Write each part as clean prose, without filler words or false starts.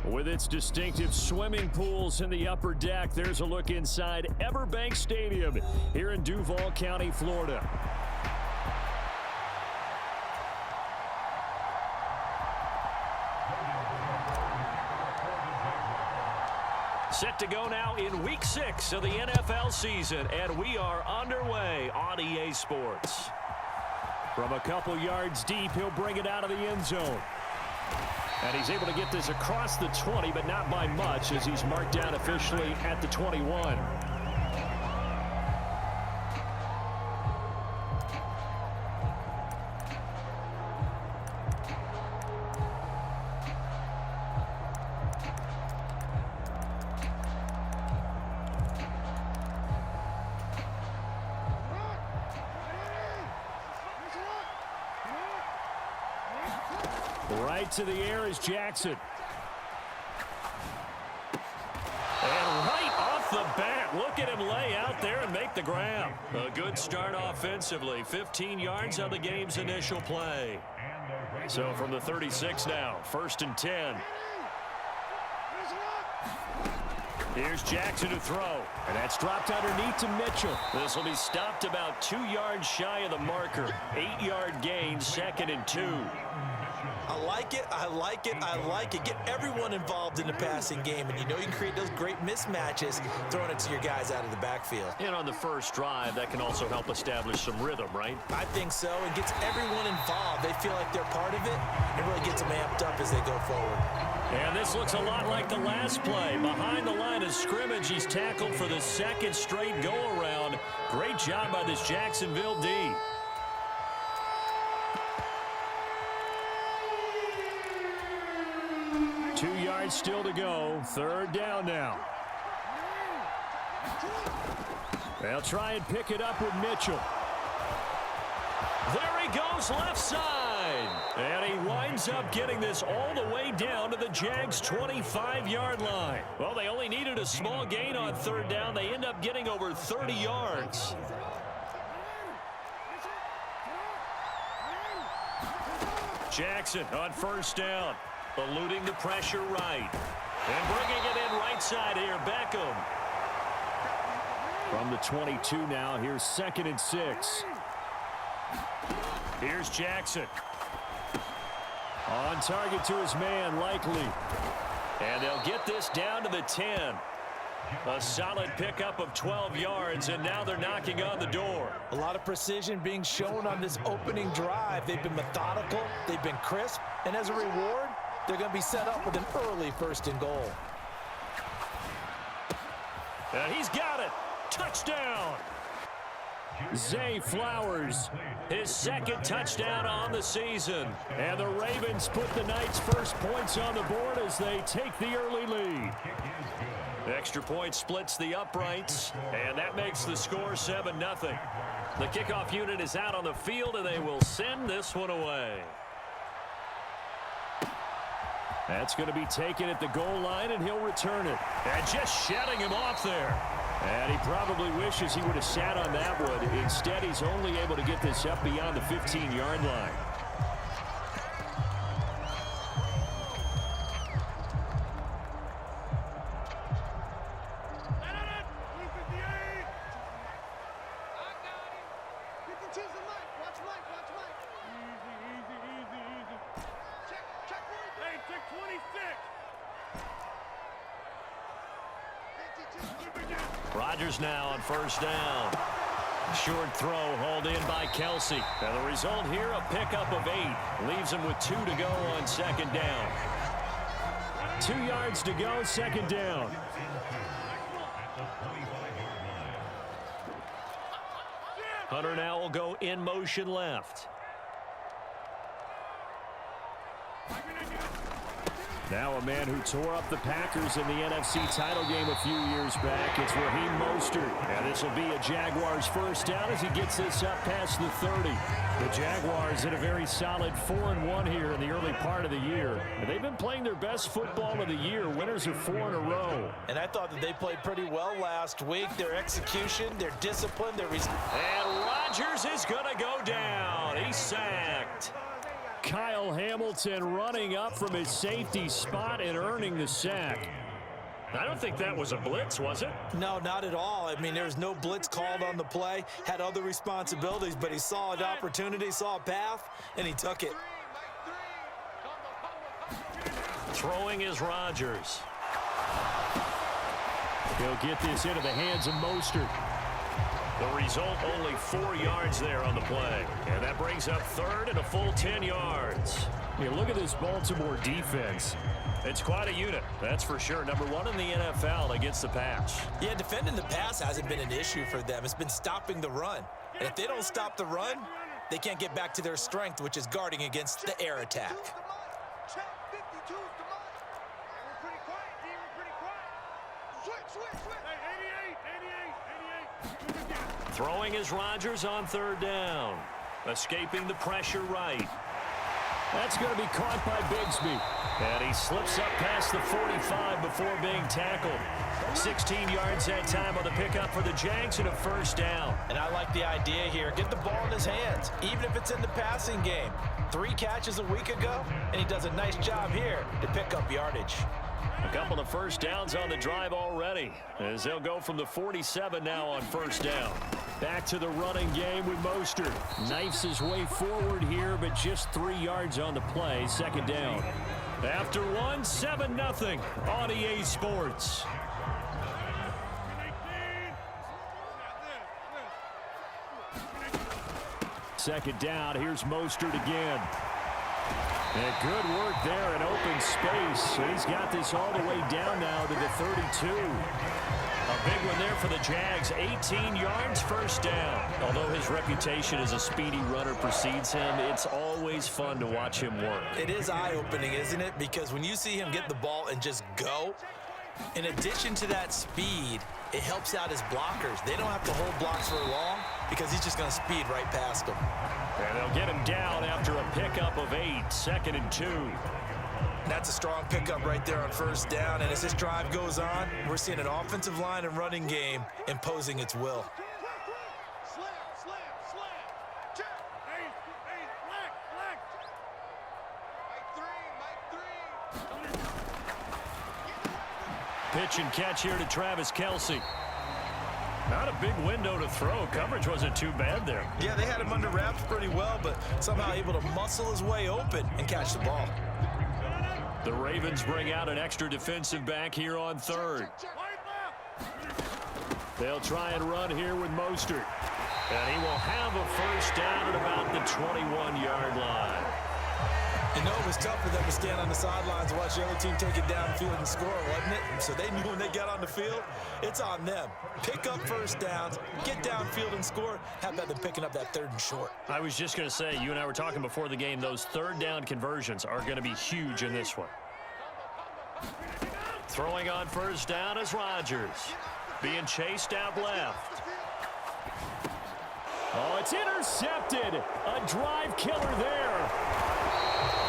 With its distinctive swimming pools in the upper deck, there's a look inside Everbank Stadium here in Duval County, Florida. Set to go now in Week 6 of the NFL season, and we are underway on EA Sports. From a couple yards deep, he'll bring it out of the end zone. And he's able to get this across the 20, but not by much, as he's marked down officially at the 21. Right to the air is Jackson. And right off the bat, look at him lay out there and make the grab. A good start offensively. 15 yards on the game's initial play. So from the 36 now, 1st and 10. Here's Jackson to throw. And that's dropped underneath to Mitchell. This will be stopped about 2 yards shy of the marker. 8-yard gain, 2nd and 2. I like it, I like it, I like it. Get everyone involved in the passing game, and you know you can create those great mismatches throwing it to your guys out of the backfield. And on the first drive, that can also help establish some rhythm, right? I think so. It gets everyone involved. They feel like they're part of it, and really gets them amped up as they go forward. And this looks a lot like the last play. Behind the line of scrimmage, he's tackled for the 2nd straight go-around. Great job by this Jacksonville D. Still to go. 3rd down now. They'll try and pick it up with Mitchell. There he goes, left side. And he winds up getting this all the way down to the Jags' 25-yard line. Well, they only needed a small gain on 3rd down. They end up getting over 30 yards. Jackson on 1st down. Eluding the pressure right. And bringing it in right side here, Beckham. From the 22 now, here's 2nd and 6. Here's Jackson. On target to his man, Likely. And they'll get this down to the 10. A solid pickup of 12 yards, and now they're knocking on the door. A lot of precision being shown on this opening drive. They've been methodical, they've been crisp, and as a reward, they're going to be set up with an early 1st and goal. And he's got it. Touchdown. Zay Flowers, his 2nd touchdown on the season. And the Ravens put the Knights' first points on the board as they take the early lead. Extra point splits the uprights, and that makes the score 7-0. The kickoff unit is out on the field, and they will send this one away. That's going to be taken at the goal line, and he'll return it. And just shutting him off there. And he probably wishes he would have sat on that one. Instead, he's only able to get this up beyond the 15-yard line. Rodgers now on 1st down. Short throw hauled in by Kelsey. And the result here, a pickup of 8. Leaves him with 2 to go on 2nd down. 2 yards to go, 2nd down. Hunter now will go in motion left. Now a man who tore up the Packers in the NFC title game a few years back. It's Raheem Mostert. And this will be a Jaguars 1st down as he gets this up past the 30. The Jaguars had a very solid 4-1 here in the early part of the year. And they've been playing their best football of the year. Winners of 4 in a row. And I thought that they played pretty well last week. Their execution, their discipline, their... And Rodgers is going to go down. He's sacked. Kyle Hamilton running up from his safety spot and earning the sack. I don't think that was a blitz, was it? No, not at all. I mean, there was no blitz called on the play. Had other responsibilities, but he saw an opportunity, saw a path, and he took it. Throwing is Rodgers. He'll get this into the hands of Mostert. The result, only 4 yards there on the play. And that brings up third and a full 10 yards. You look at this Baltimore defense. It's quite a unit, that's for sure. Number 1 in the NFL against the pass. Yeah, defending the pass hasn't been an issue for them. It's been stopping the run. And if they don't stop the run, they can't get back to their strength, which is guarding against the air attack. Throwing is Rodgers on third down. Escaping the pressure right. That's going to be caught by Bigsby. And he slips up past the 45 before being tackled. 16 yards that time on the pickup for the Jags and a first down. And I like the idea here. Get the ball in his hands, even if it's in the passing game. 3 catches a week ago, and he does a nice job here to pick up yardage. A couple of first downs on the drive already, as they'll go from the 47 now on first down. Back to the running game with Mostert. Knifes his way forward here, but just 3 yards on the play. Second down. After one, 7-0 on EA Sports. Second down, here's Mostert again. And good work there in open space. He's got this all the way down now to the 32. A big one there for the Jags. 18 yards, first down. Although his reputation as a speedy runner precedes him, it's always fun to watch him work. It is eye-opening, isn't it? Because when you see him get the ball and just go, in addition to that speed, it helps out his blockers. They don't have to hold blocks for long because he's just going to speed right past them. And they'll get him down after a pickup of 8, 2nd and 2. That's a strong pickup right there on first down. And as this drive goes on, we're seeing an offensive line and running game imposing its will. Pitch and catch here to Travis Kelce. Not a big window to throw. Coverage wasn't too bad there. Yeah, they had him under wraps pretty well, but somehow able to muscle his way open and catch the ball. The Ravens bring out an extra defensive back here on third. They'll try and run here with Mostert. And he will have a first down at about the 21-yard line. You know, it was tough for them to stand on the sidelines and watch the other team take it downfield and score, wasn't it? So they knew when they got on the field, it's on them. Pick up first downs, get downfield and score. How about them picking up that 3rd and short? I was just going to say, you and I were talking before the game, those 3rd down conversions are going to be huge in this one. Throwing on first down is Rodgers. Being chased out left. Oh, it's intercepted. A drive killer there.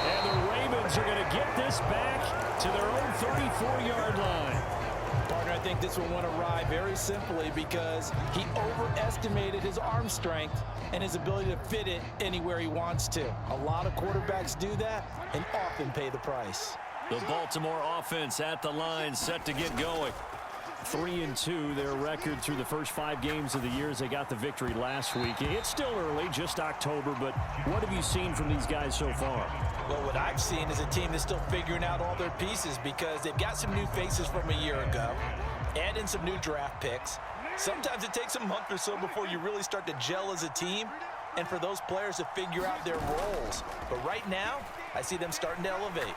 And the Ravens are going to get this back to their own 34-yard line. Partner, I think this one went awry very simply because he overestimated his arm strength and his ability to fit it anywhere he wants to. A lot of quarterbacks do that and often pay the price. The Baltimore offense at the line, set to get going. 3-2, their record through the first 5 games of the year as they got the victory last week. It's still early, just October, but what have you seen from these guys so far? Well, what I've seen is a team that's still figuring out all their pieces because they've got some new faces from a year ago, add in some new draft picks. Sometimes it takes a month or so before you really start to gel as a team and for those players to figure out their roles. But right now, I see them starting to elevate.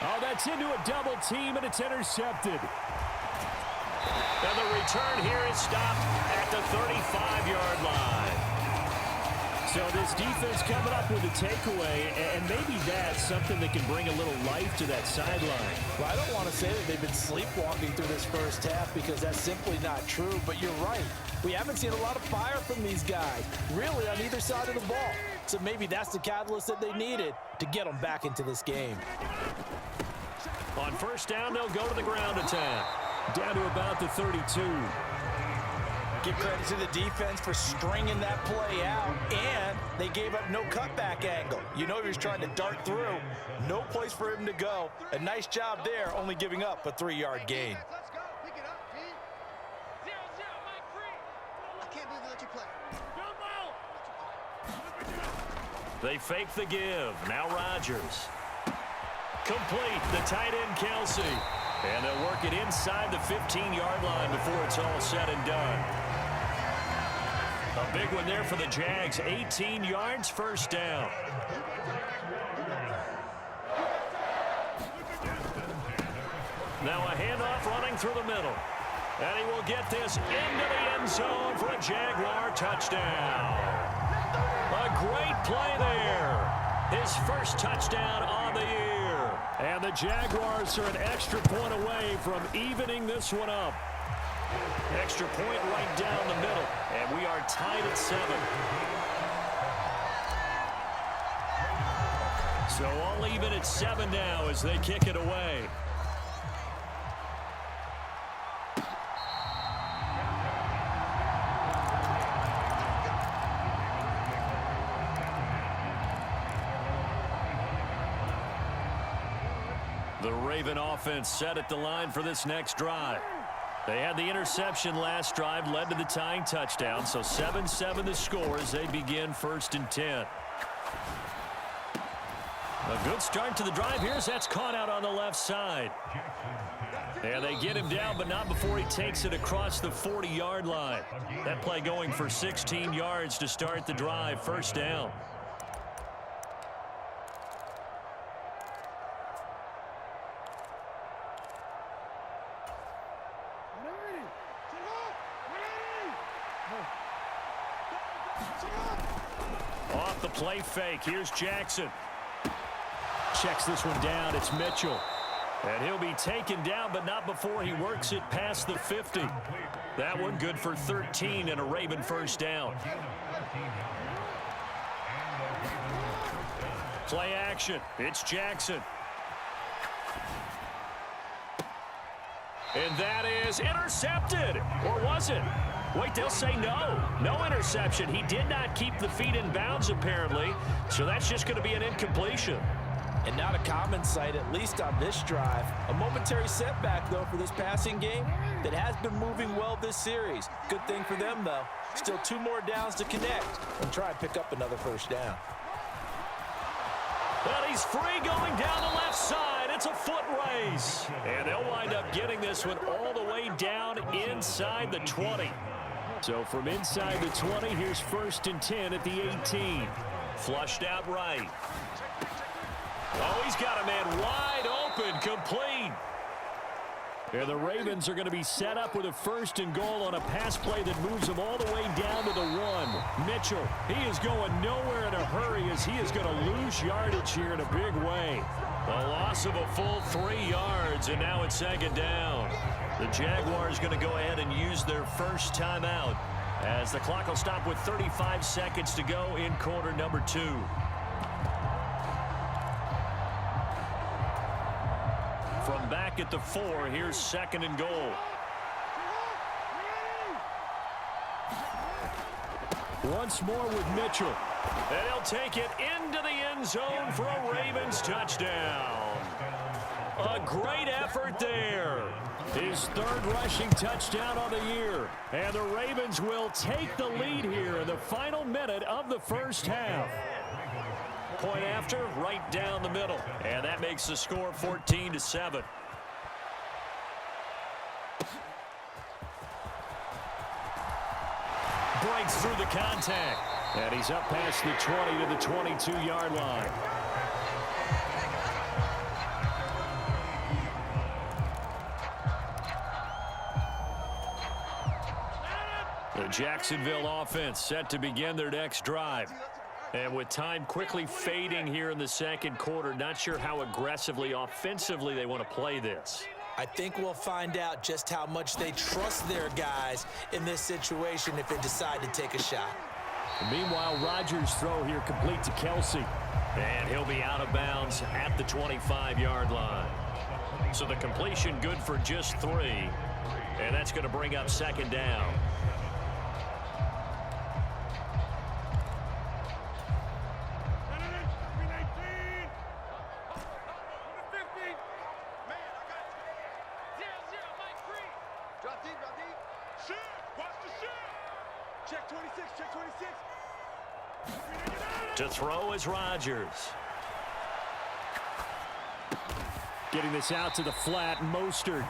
Oh, that's into a double team, and it's intercepted. And the return here is stopped at the 35-yard line. So this defense coming up with a takeaway, and maybe that's something that can bring a little life to that sideline. Well, I don't want to say that they've been sleepwalking through this first half because that's simply not true, but you're right. We haven't seen a lot of fire from these guys, really on either side of the ball. So maybe that's the catalyst that they needed to get them back into this game. On first down, they'll go to the ground attack. Down to about the 32. Give credit to the defense for stringing that play out, and they gave up no cutback angle. You know he was trying to dart through. No place for him to go. A nice job there, only giving up a 3-yard gain. They fake the give. Now Rodgers. Complete. The tight end, Kelsey. And they'll work it inside the 15-yard line before it's all said and done. A big one there for the Jags. 18 yards, first down. Now a handoff running through the middle. And he will get this into the end zone for a Jaguar touchdown. A great play there. His first touchdown on the year. And the Jaguars are an extra point away from evening this one up. Extra point right down the middle. And we are tied at 7. So all even at 7 now as they kick it away. The Raven offense set at the line for this next drive. They had the interception last drive, led to the tying touchdown, so 7-7 the score as they begin 1st and 10. A good start to the drive here as that's caught out on the left side. And they get him down, but not before he takes it across the 40-yard line. That play going for 16 yards to start the drive, 1st down. Off the play fake. Here's Jackson. Checks this one down. It's Mitchell. And he'll be taken down, but not before he works it past the 50. That one good for 13 and a Raven 1st down. Play action. It's Jackson. And that is intercepted. Or was it? Wait, they'll say no. No interception. He did not keep the feet in bounds, apparently. So that's just going to be an incompletion. And not a common sight, at least on this drive. A momentary setback, though, for this passing game that has been moving well this series. Good thing for them, though. Still 2 more downs to connect and try and pick up another 1st down. Well, he's free going down the left side. It's a foot race. And they'll wind up getting this one all the way down inside the 20. So from inside the 20, here's 1st and 10 at the 18. Flushed out right. Oh, he's got a man wide open, complete. And the Ravens are going to be set up with a 1st and goal on a pass play that moves them all the way down to the 1. Mitchell, he is going nowhere in a hurry as he is going to lose yardage here in a big way. A loss of a full 3 yards, and now it's 2nd down. The Jaguars going to go ahead and use their first timeout as the clock will stop with 35 seconds to go in quarter number 2. From back at the 4, here's 2nd and goal. Once more with Mitchell. And he'll take it into the end zone for a Ravens touchdown. A great effort there. His 3rd rushing touchdown on the year. And the Ravens will take the lead here in the final minute of the 1st half. Point after, right down the middle. And that makes the score 14-7. Breaks through the contact. And he's up past the 20 to the 22-yard line. The Jacksonville offense set to begin their next drive. And with time quickly fading here in the 2nd quarter, not sure how aggressively, offensively they want to play this. I think we'll find out just how much they trust their guys in this situation if they decide to take a shot. Meanwhile, Rodgers' throw here complete to Kelsey. And he'll be out of bounds at the 25-yard line. So the completion good for just 3. And that's going to bring up 2nd down. Check 26, check 26. To throw is Rodgers. Getting this out to the flat, Mostert.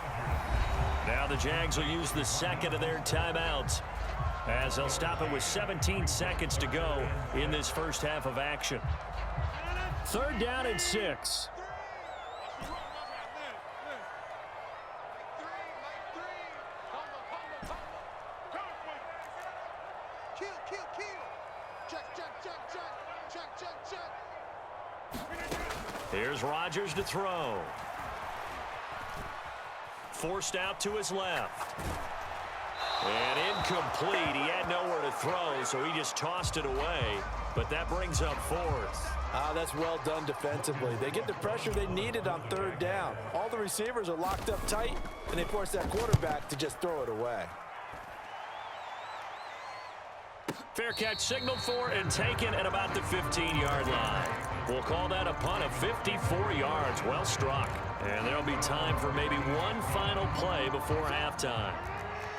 Now the Jags will use the second of their timeouts, as they'll stop it with 17 seconds to go in this first half of action. Third down and 6. Here's Rodgers to throw. Forced out to his left. And incomplete. He had nowhere to throw, so he just tossed it away. But that brings up fourth. That's well done defensively. They get the pressure they needed on third down. All the receivers are locked up tight, and they force that quarterback to just throw it away. Fair catch signaled for and taken at about the 15-yard line. We'll call that a punt of 54 yards. Well struck. And there'll be time for maybe one final play before halftime.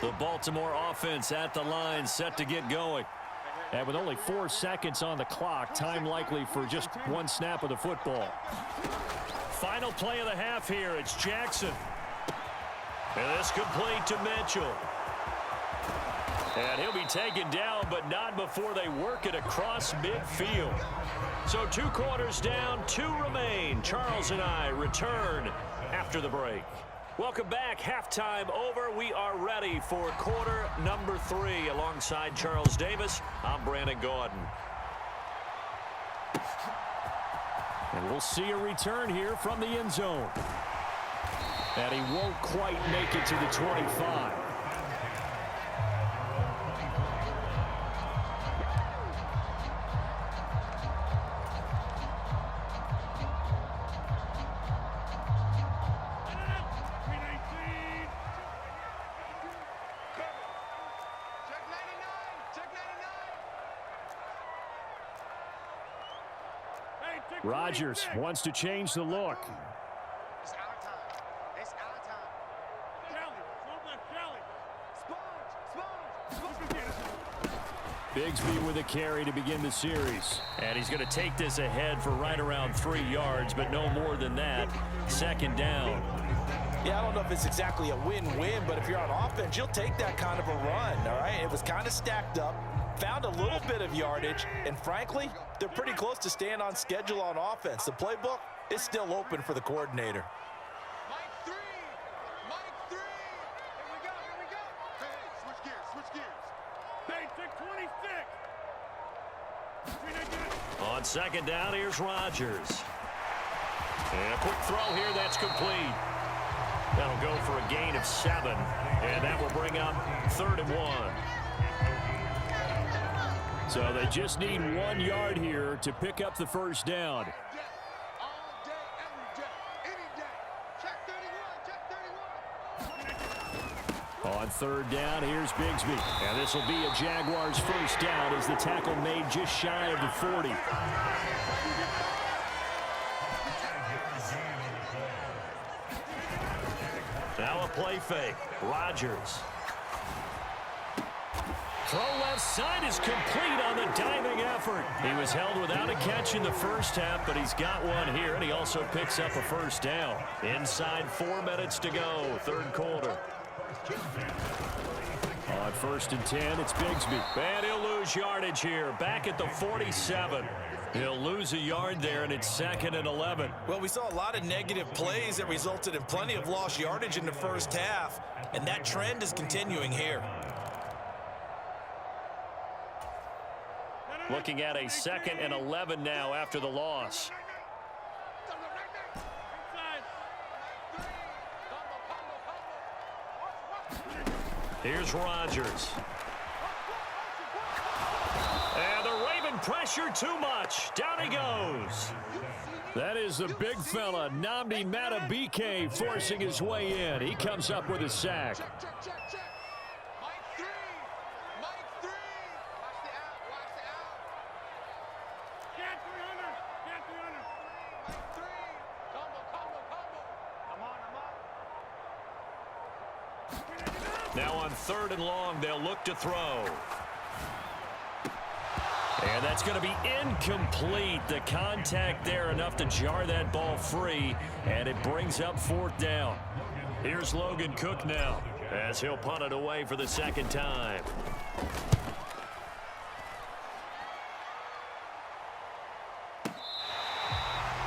The Baltimore offense at the line, set to get going. And with only 4 seconds on the clock, time likely for just one snap of the football. Final play of the half here. It's Jackson. And this complete to Mitchell. And he'll be taken down, but not before they work it across midfield. So 2 quarters down, 2 remain. Charles and I return after the break. Welcome back. Halftime over. We are ready for quarter number 3. Alongside Charles Davis, I'm Brandon Gordon. And we'll see a return here from the end zone. And he won't quite make it to the 25. Rodgers wants to change the look. It's our time. It's our time. Bigsby with a carry to begin the series. And he's going to take this ahead for right around 3 yards, but no more than that. Second down. Yeah, I don't know if it's exactly a win-win, but if you're on offense, you'll take that kind of a run, all right? It was kind of stacked up, found a little bit of yardage, and frankly, they're pretty close to staying on schedule on offense. The playbook is still open for the coordinator. Mike 3. Mike 3. Here we go. Here we go. Hey, switch gears. Switch gears. Hey, take 26. On second down, here's Rodgers. And a quick throw here, that's complete. That'll go for a gain of 7, and that will bring up 3rd and 1. So they just need 1 yard here to pick up the first down. All day, every day, any day. Check 31. Check 31. On third down, here's Bigsby. And this will be a Jaguars first down as the tackle made just shy of the 40. Now a play fake. Rodgers. Throw left side is complete on the diving effort. He was held without a catch in the first half, but he's got one here, and he also picks up a first down. Inside 4 minutes to go, third quarter. On 1st and 10, it's Bigsby. And he'll lose yardage here, back at the 47. He'll lose a yard there, and it's 2nd and 11. Well, we saw a lot of negative plays that resulted in plenty of lost yardage in the first half, and that trend is continuing here. Looking at a 2nd and 11 now after the loss. Here's Rodgers. And the Raven pressure too much. Down he goes. That is the big fella, Nnamdi Madubuike, forcing his way in. He comes up with a sack. Check. Mike 3. Mike 3. Watch the out. Watch the out. Get 300. Get 300. Mike 3. Combo. Come on. Now on 3rd and long, they'll look to throw. And that's going to be incomplete. The contact there enough to jar that ball free, and it brings up 4th down. Here's Logan Cook now as he'll punt it away for the 2nd time.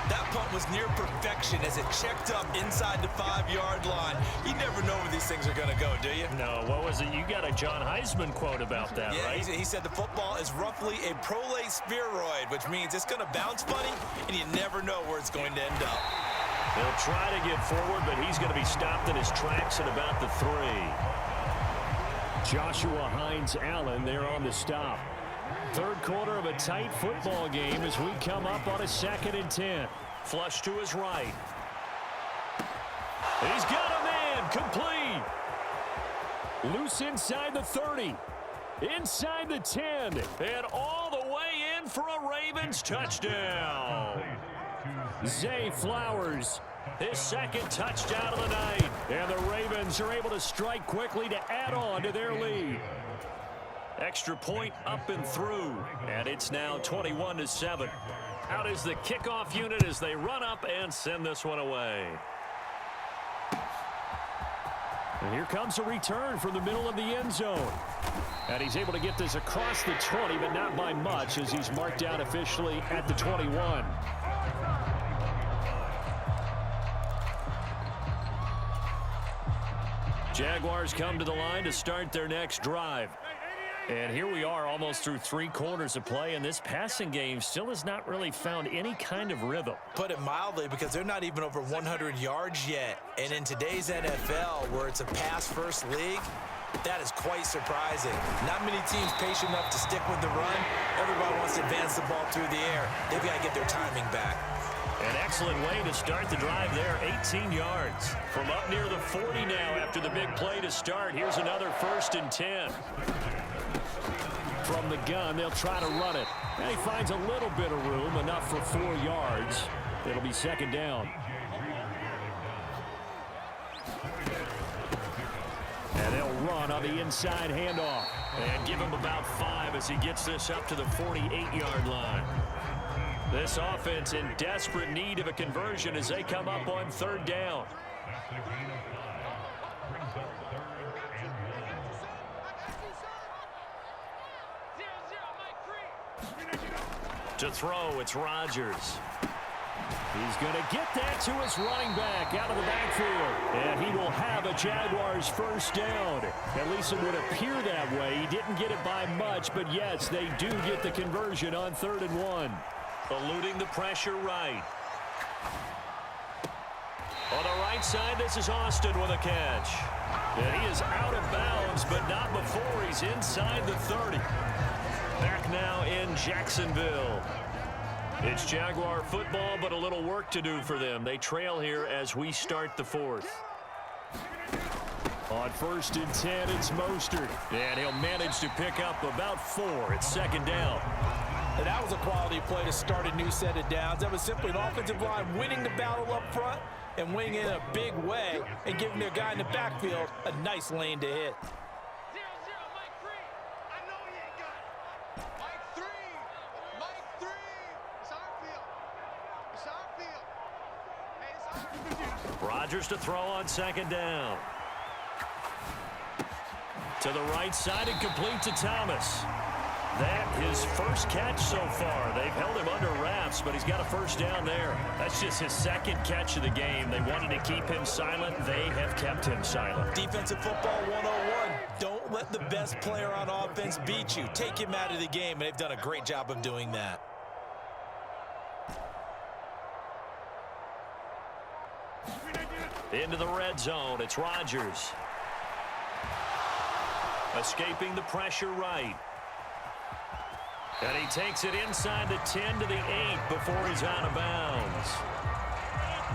That punt was near perfection as it checked up inside the 5-yard line. You never know where these things are going to go, do you? No, what was it? You got a John Heisman quote about that, yeah, right? He said the football is roughly a prolate spheroid, which means it's going to bounce funny, and you never know where it's going to end up. He'll try to get forward, but he's going to be stopped in his tracks at about the 3. Joshua Hines-Allen there on the stop. 3rd quarter of a tight football game as we come up on a 2nd and 10. Flush to his right. He's got a man, complete. Loose inside the 30. Inside the 10. And all the way in for a Ravens touchdown. Zay Flowers, his 2nd touchdown of the night. And the Ravens are able to strike quickly to add on to their lead. Extra point up and through, and it's now 21-7. Out is the kickoff unit as they run up and send this one away. And here comes a return from the middle of the end zone. And he's able to get this across the 20, but not by much as he's marked down officially at the 21. Jaguars come to the line to start their next drive. And here we are almost through 3 quarters of play, and this passing game still has not really found any kind of rhythm. Put it mildly, because they're not even over 100 yards yet. And in today's NFL, where it's a pass-first league, that is quite surprising. Not many teams patient enough to stick with the run. Everybody wants to advance the ball through the air. They've got to get their timing back. An excellent way to start the drive there, 18 yards. From up near the 40 now after the big play to start. Here's another 1st and 10. From the gun, they'll try to run it. And he finds a little bit of room, enough for 4 yards. It'll be 2nd down. And they'll run on the inside handoff. And give him about 5 as he gets this up to the 48-yard line. This offense in desperate need of a conversion as they come up on 3rd down. To throw, it's Rodgers. He's going to get that to his running back out of the backfield. And he will have a Jaguars 1st down. At least it would appear that way. He didn't get it by much, but yes, they do get the conversion on 3rd and 1. Eluding the pressure right. On the right side, this is Austin with a catch. And he is out of bounds, but not before he's inside the 30. Back now in Jacksonville. It's Jaguar football, but a little work to do for them. They trail here as we start the 4th. On 1st and 10, it's Mostert. And he'll manage to pick up about 4. It's 2nd down. And that was a quality play to start a new set of downs. That was simply an offensive line winning the battle up front and winning in a big way and giving their guy in the backfield a nice lane to hit. 0-0, Mike 3. I know he ain't got it. Mike 3. Mike 3. It's our field. It's our field. Hey, it's our field. Rodgers to throw on 2nd down. To the right side and complete to Thomas. That his 1st catch so far. They've held him under wraps, but he's got a 1st down there. That's just his 2nd catch of the game. They wanted to keep him silent. They have kept him silent. Defensive football 101. Don't let the best player on offense beat you. Take him out of the game, and they've done a great job of doing that. Into the red zone. It's Rodgers. Escaping the pressure right. And he takes it inside the 10 to the 8 before he's out of bounds.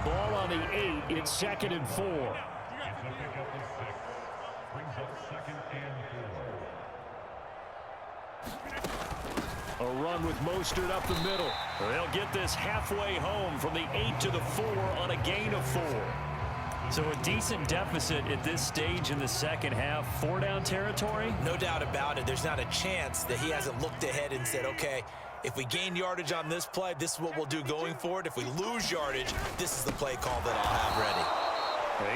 Ball on the 8. It's 2nd and 4. A run with Mostert up the middle. They'll get this halfway home from the 8 to the 4 on a gain of 4. So a decent deficit at this stage in the second half. 4-down territory? No doubt about it. There's not a chance that he hasn't looked ahead and said, okay, if we gain yardage on this play, this is what we'll do going forward. If we lose yardage, this is the play call that I'll have ready.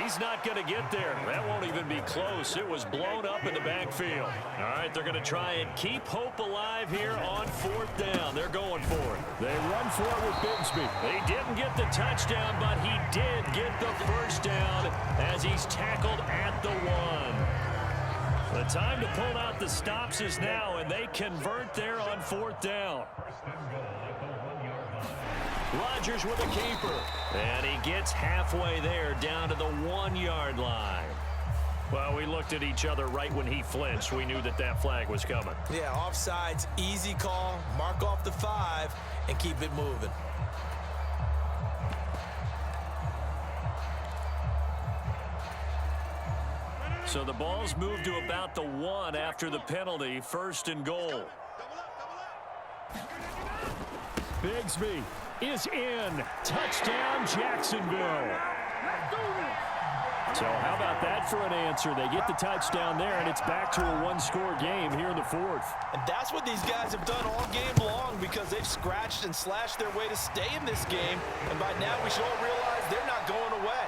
He's not going to get there. That won't even be close. It was blown up in the backfield. All right, they're going to try and keep hope alive here on 4th down. They're going for it. They run for it with Bigsby. They didn't get the touchdown, but he did get the first down as he's tackled at the 1. The time to pull out the stops is now, and they convert there on 4th down. Rodgers with a keeper, and he gets halfway there down to the 1-yard line. Well, we looked at each other right when he flinched. We knew that that flag was coming. Yeah, offsides, easy call, mark off the 5, and keep it moving. So the ball's moved to about the 1 after the penalty, 1st and goal. Bigsby is in. Touchdown, Jacksonville. So how about that for an answer? They get the touchdown there, and it's back to a 1-score game here in the 4th. And that's what these guys have done all game long because they've scratched and slashed their way to stay in this game. And by now we should all realize they're not going away.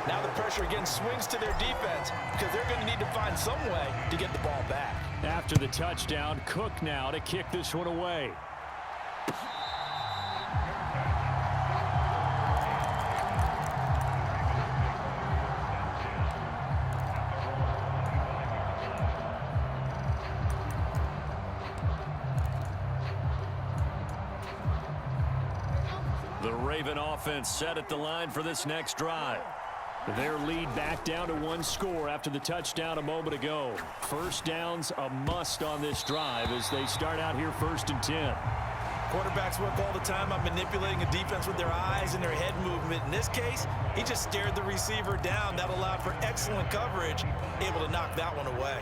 Now the pressure again swings to their defense because they're going to need to find some way to get the ball back. After the touchdown, Cook now to kick this one away. The Raven offense set at the line for this next drive. Their lead back down to 1 score after the touchdown a moment ago. First down's a must on this drive as they start out here 1st and 10. Quarterbacks work all the time on manipulating a defense with their eyes and their head movement. In this case, he just stared the receiver down. That allowed for excellent coverage, able to knock that one away.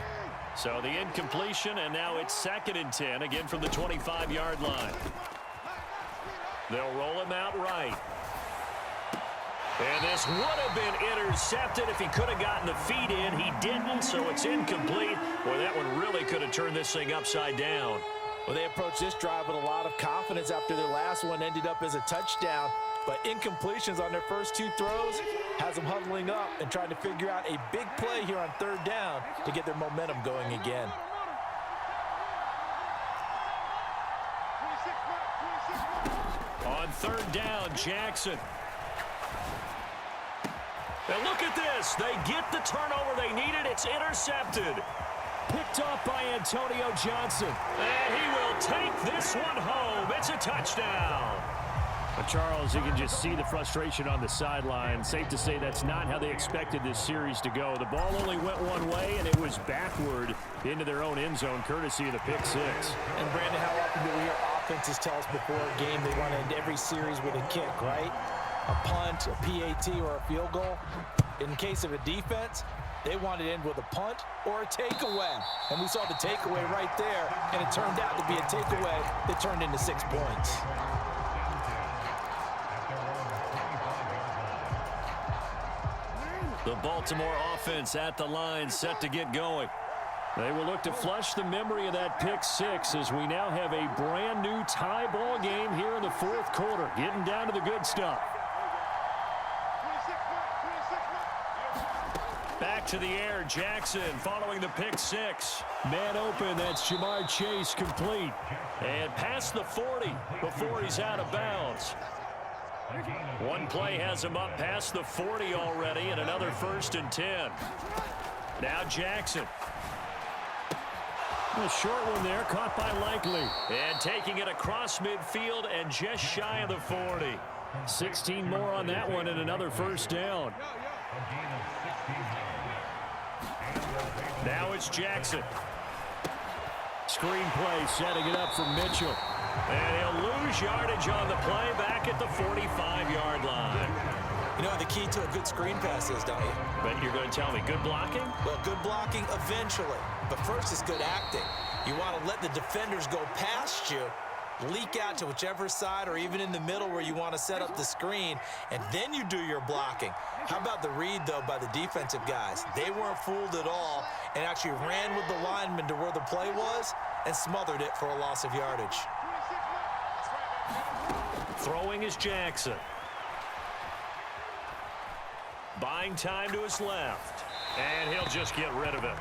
So the incompletion, and now it's 2nd and 10, again from the 25-yard line. They'll roll him out right. And this would have been intercepted if he could have gotten the feet in. He didn't, so it's incomplete. Boy, that one really could have turned this thing upside down. Well, they approached this drive with a lot of confidence after their last one ended up as a touchdown. But incompletions on their first 2 throws has them huddling up and trying to figure out a big play here on 3rd down to get their momentum going again. On 3rd down, Jackson. And look at this. They get the turnover they needed. It's intercepted. Picked off by Antonio Johnson. And he will take this one home. It's a touchdown. But Charles, you can just see the frustration on the sideline. Safe to say that's not how they expected this series to go. The ball only went one way, and it was backward into their own end zone, courtesy of the pick 6. And, Brandon, how often do we hear offenses tell us before a game they want to end every series with a kick, right? A punt, a PAT, or a field goal. In case of a defense, they wanted to end with a punt or a takeaway. And we saw the takeaway right there, and it turned out to be a takeaway that turned into 6 points. The Baltimore offense at the line, set to get going. They will look to flush the memory of that pick 6 as we now have a brand new tie ball game here in the 4th quarter, getting down to the good stuff. Back to the air, Jackson following the pick 6. Man open, that's Jamar Chase complete. And past the 40 before he's out of bounds. One play has him up past the 40 already, and another 1st and 10. Now Jackson. A short one there, caught by Likely. And taking it across midfield and just shy of the 40. 16 more on that one and another 1st down. Now it's Jackson. Screen play, setting it up for Mitchell. And he'll lose yardage on the play back at the 45-yard line. You know what the key to a good screen pass is, don't you? But you're going to tell me, good blocking? Well, good blocking eventually. But first is good acting. You want to let the defenders go past you leak out to whichever side or even in the middle where you want to set up the screen, and then you do your blocking. How about the read, though, by the defensive guys? They weren't fooled at all and actually ran with the lineman to where the play was and smothered it for a loss of yardage. Throwing is Jackson. Buying time to his left. And he'll just get rid of it.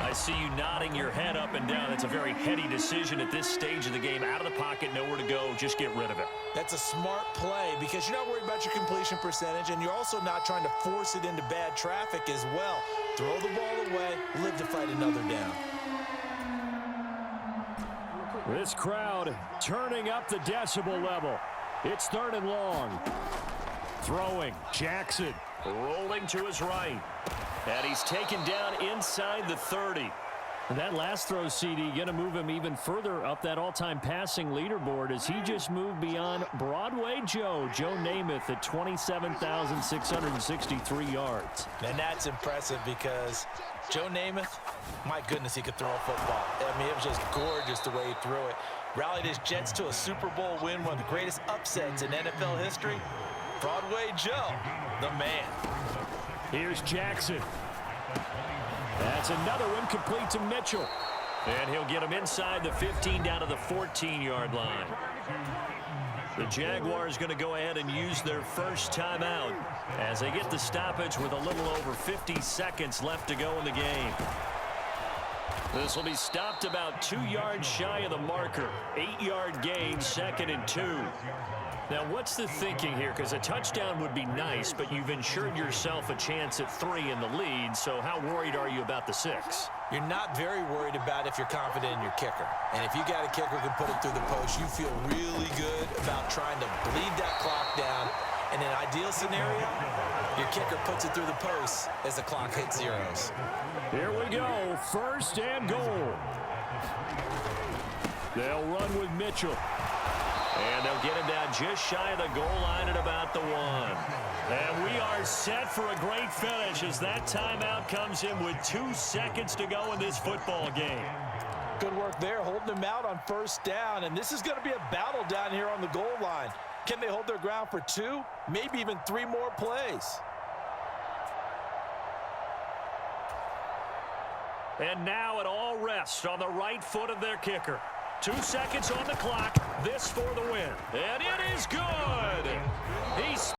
I see you nodding your head up and down. That's a very heady decision at this stage of the game. Out of the pocket, nowhere to go. Just get rid of it. That's a smart play because you're not worried about your completion percentage, and you're also not trying to force it into bad traffic as well. Throw the ball away, live to fight another down. This crowd turning up the decibel level. It's 3rd and long. Throwing, Jackson rolling to his right. And he's taken down inside the 30. And that last throw, CD, going to move him even further up that all-time passing leaderboard as he just moved beyond Broadway Joe Namath at 27,663 yards. And that's impressive because Joe Namath, my goodness, he could throw a football. I mean, it was just gorgeous the way he threw it. Rallied his Jets to a Super Bowl win, one of the greatest upsets in NFL history. Broadway Joe, the man. Here's Jackson. That's another one complete to Mitchell. And he'll get him inside the 15 down to the 14-yard line. The Jaguars going to go ahead and use their first timeout as they get the stoppage with a little over 50 seconds left to go in the game. This will be stopped about 2 yards shy of the marker. 8-yard gain, 2nd and 2. Now, what's the thinking here? Because a touchdown would be nice, but you've ensured yourself a chance at 3 in the lead, so how worried are you about the 6? You're not very worried about if you're confident in your kicker. And if you got a kicker who can put it through the post, you feel really good about trying to bleed that clock down. In an ideal scenario, your kicker puts it through the post as the clock hits zeros. Here we go, 1st and goal. They'll run with Mitchell. And they'll get him down just shy of the goal line at about the 1. And we are set for a great finish as that timeout comes in with 2 seconds to go in this football game. Good work there, holding them out on 1st down. And this is going to be a battle down here on the goal line. Can they hold their ground for 2, maybe even 3 more plays? And now it all rests on the right foot of their kicker. 2 seconds on the clock. This for the win. And it is good. He's